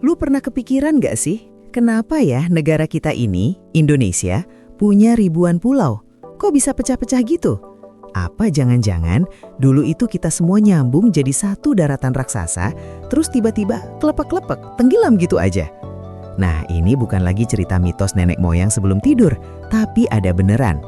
Lu pernah kepikiran nggak sih, kenapa ya negara kita ini, Indonesia, punya ribuan pulau? Kok bisa pecah-pecah gitu? Apa jangan-jangan dulu itu kita semua nyambung jadi satu daratan raksasa, terus tiba-tiba kelepek-kelepek, tenggelam gitu aja? Nah, ini bukan lagi cerita mitos nenek moyang sebelum tidur, tapi ada beneran.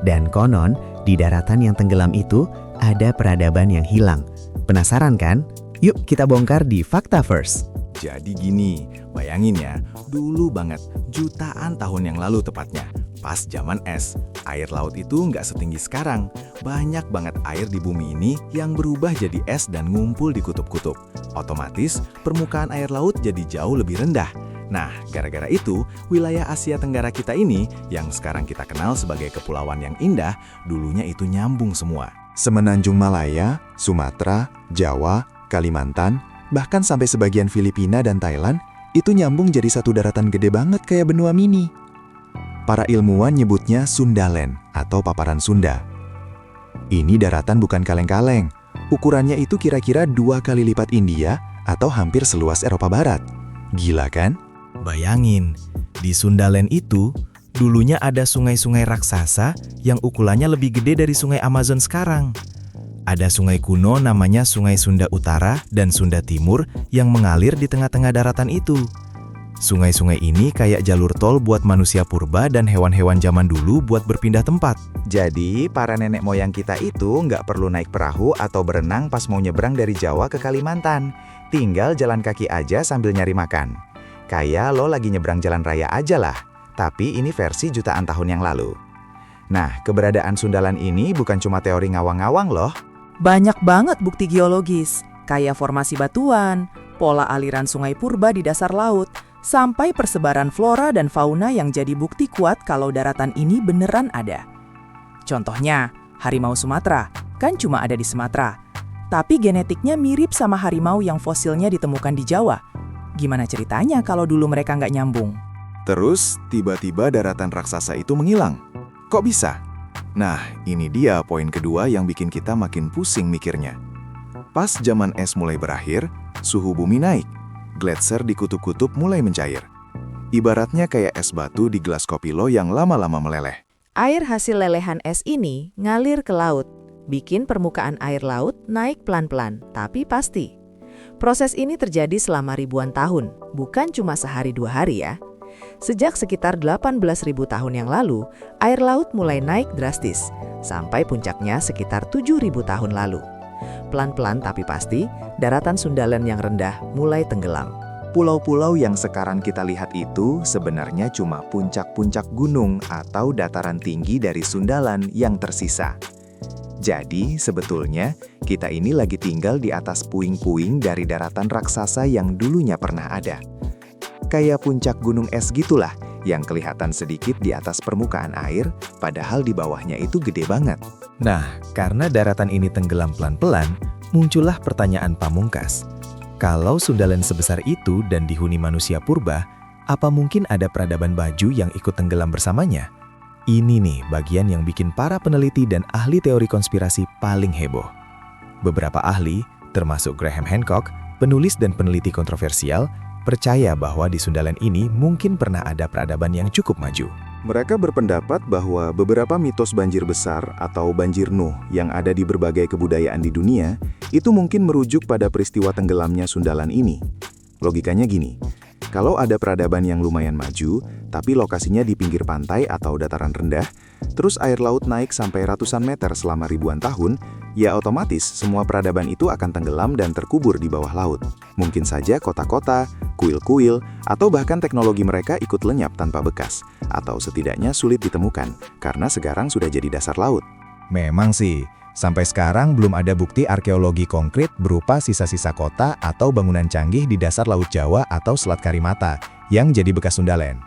Dan konon, di daratan yang tenggelam itu ada peradaban yang hilang. Penasaran kan? Yuk kita bongkar di Fakta First. Jadi gini, bayangin ya, dulu banget, jutaan tahun yang lalu tepatnya, pas zaman es, air laut itu nggak setinggi sekarang. Banyak banget air di bumi ini yang berubah jadi es dan ngumpul di kutub-kutub. Otomatis, permukaan air laut jadi jauh lebih rendah. Nah, gara-gara itu, wilayah Asia Tenggara kita ini, yang sekarang kita kenal sebagai kepulauan yang indah, dulunya itu nyambung semua. Semenanjung Malaya, Sumatera, Jawa, Kalimantan, bahkan sampai sebagian Filipina dan Thailand, itu nyambung jadi satu daratan gede banget kayak benua mini. Para ilmuwan nyebutnya Sundaland atau paparan Sunda. Ini daratan bukan kaleng-kaleng. Ukurannya itu kira-kira 2 kali lipat India atau hampir seluas Eropa Barat. Gila kan? Bayangin, di Sundaland itu, dulunya ada sungai-sungai raksasa yang ukurannya lebih gede dari sungai Amazon sekarang. Ada sungai kuno namanya Sungai Sunda Utara dan Sunda Timur yang mengalir di tengah-tengah daratan itu. Sungai-sungai ini kayak jalur tol buat manusia purba dan hewan-hewan zaman dulu buat berpindah tempat. Jadi, para nenek moyang kita itu nggak perlu naik perahu atau berenang pas mau nyebrang dari Jawa ke Kalimantan. Tinggal jalan kaki aja sambil nyari makan. Kayak lo lagi nyebrang jalan raya aja lah. Tapi ini versi jutaan tahun yang lalu. Nah, keberadaan Sundaland ini bukan cuma teori ngawang-ngawang loh. Banyak banget bukti geologis, kayak formasi batuan, pola aliran sungai purba di dasar laut, sampai persebaran flora dan fauna yang jadi bukti kuat kalau daratan ini beneran ada. Contohnya, harimau Sumatera, kan cuma ada di Sumatera. Tapi genetiknya mirip sama harimau yang fosilnya ditemukan di Jawa. Gimana ceritanya kalau dulu mereka nggak nyambung? Terus, tiba-tiba daratan raksasa itu menghilang. Kok bisa? Nah, ini dia poin kedua yang bikin kita makin pusing mikirnya. Pas zaman es mulai berakhir, suhu bumi naik. Gletser di kutub-kutub mulai mencair. Ibaratnya kayak es batu di gelas kopi lo yang lama-lama meleleh. Air hasil lelehan es ini ngalir ke laut, bikin permukaan air laut naik pelan-pelan, tapi pasti. Proses ini terjadi selama ribuan tahun, bukan cuma sehari 2 hari ya. Sejak sekitar 18.000 tahun yang lalu, air laut mulai naik drastis, sampai puncaknya sekitar 7.000 tahun lalu. Pelan-pelan tapi pasti, daratan Sundaland yang rendah mulai tenggelam. Pulau-pulau yang sekarang kita lihat itu sebenarnya cuma puncak-puncak gunung atau dataran tinggi dari Sundaland yang tersisa. Jadi, sebetulnya kita ini lagi tinggal di atas puing-puing dari daratan raksasa yang dulunya pernah ada. Kayak puncak gunung es gitulah, yang kelihatan sedikit di atas permukaan air, padahal di bawahnya itu gede banget. Nah, karena daratan ini tenggelam pelan-pelan, muncullah pertanyaan pamungkas. Kalau Sundaland sebesar itu dan dihuni manusia purba, apa mungkin ada peradaban baju yang ikut tenggelam bersamanya? Ini nih bagian yang bikin para peneliti dan ahli teori konspirasi paling heboh. Beberapa ahli, termasuk Graham Hancock, penulis dan peneliti kontroversial, percaya bahwa di Sundaland ini mungkin pernah ada peradaban yang cukup maju. Mereka berpendapat bahwa beberapa mitos banjir besar atau banjir Nuh yang ada di berbagai kebudayaan di dunia itu mungkin merujuk pada peristiwa tenggelamnya Sundaland ini. Logikanya gini, kalau ada peradaban yang lumayan maju, tapi lokasinya di pinggir pantai atau dataran rendah, terus air laut naik sampai ratusan meter selama ribuan tahun, ya otomatis semua peradaban itu akan tenggelam dan terkubur di bawah laut. Mungkin saja kota-kota, kuil-kuil, atau bahkan teknologi mereka ikut lenyap tanpa bekas, atau setidaknya sulit ditemukan, karena sekarang sudah jadi dasar laut. Memang sih, sampai sekarang belum ada bukti arkeologi konkret berupa sisa-sisa kota atau bangunan canggih di dasar Laut Jawa atau Selat Karimata yang jadi bekas Sundaland.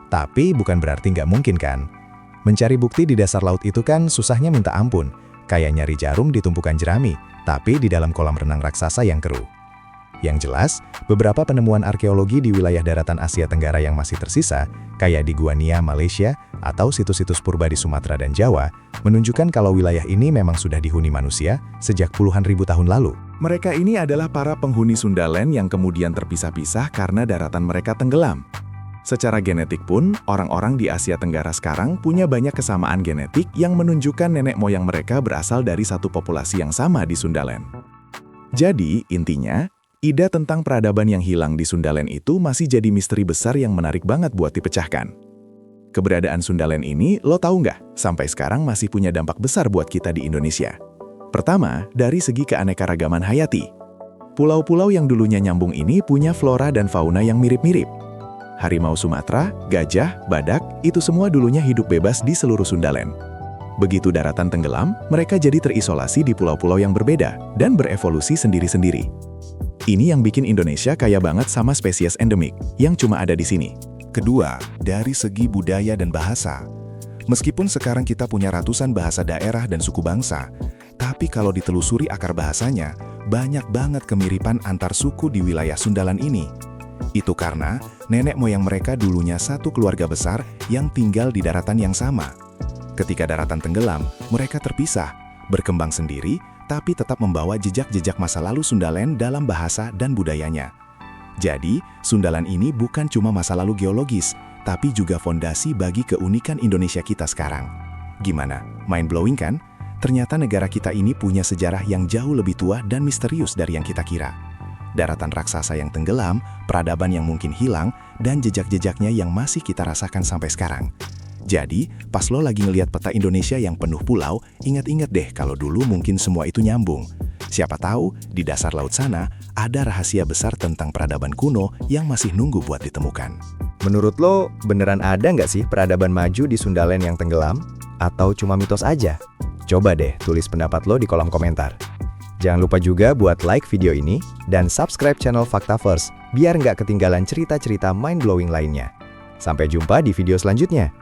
Tapi bukan berarti nggak mungkin kan? Mencari bukti di dasar laut itu kan susahnya minta ampun, kayak nyari jarum di tumpukan jerami, tapi di dalam kolam renang raksasa yang keruh. Yang jelas, beberapa penemuan arkeologi di wilayah daratan Asia Tenggara yang masih tersisa, kayak di Guania, Malaysia, atau situs-situs purba di Sumatera dan Jawa, menunjukkan kalau wilayah ini memang sudah dihuni manusia sejak puluhan ribu tahun lalu. Mereka ini adalah para penghuni Sundaland yang kemudian terpisah-pisah karena daratan mereka tenggelam. Secara genetik pun, orang-orang di Asia Tenggara sekarang punya banyak kesamaan genetik yang menunjukkan nenek moyang mereka berasal dari satu populasi yang sama di Sundaland. Jadi, intinya, ide tentang peradaban yang hilang di Sundaland itu masih jadi misteri besar yang menarik banget buat dipecahkan. Keberadaan Sundaland ini, lo tahu nggak, sampai sekarang masih punya dampak besar buat kita di Indonesia. Pertama, dari segi keanekaragaman hayati. Pulau-pulau yang dulunya nyambung ini punya flora dan fauna yang mirip-mirip. Harimau Sumatera, gajah, badak, itu semua dulunya hidup bebas di seluruh Sundaland. Begitu daratan tenggelam, mereka jadi terisolasi di pulau-pulau yang berbeda dan berevolusi sendiri-sendiri. Ini yang bikin Indonesia kaya banget sama spesies endemik yang cuma ada di sini. Kedua, dari segi budaya dan bahasa. Meskipun sekarang kita punya ratusan bahasa daerah dan suku bangsa, tapi kalau ditelusuri akar bahasanya, banyak banget kemiripan antar suku di wilayah Sundaland ini. Itu karena nenek moyang mereka dulunya satu keluarga besar yang tinggal di daratan yang sama. Ketika daratan tenggelam, mereka terpisah, berkembang sendiri, tapi tetap membawa jejak-jejak masa lalu Sundaland dalam bahasa dan budayanya. Jadi, Sundaland ini bukan cuma masa lalu geologis, tapi juga fondasi bagi keunikan Indonesia kita sekarang. Gimana? Mind-blowing kan? Ternyata negara kita ini punya sejarah yang jauh lebih tua dan misterius dari yang kita kira. Daratan raksasa yang tenggelam, peradaban yang mungkin hilang, dan jejak-jejaknya yang masih kita rasakan sampai sekarang. Jadi, pas lo lagi ngelihat peta Indonesia yang penuh pulau, ingat-ingat deh kalau dulu mungkin semua itu nyambung. Siapa tahu, di dasar laut sana, ada rahasia besar tentang peradaban kuno yang masih nunggu buat ditemukan. Menurut lo, beneran ada nggak sih peradaban maju di Sundaland yang tenggelam? Atau cuma mitos aja? Coba deh tulis pendapat lo di kolom komentar. Jangan lupa juga buat like video ini dan subscribe channel Fakta First biar nggak ketinggalan cerita-cerita mind-blowing lainnya. Sampai jumpa di video selanjutnya.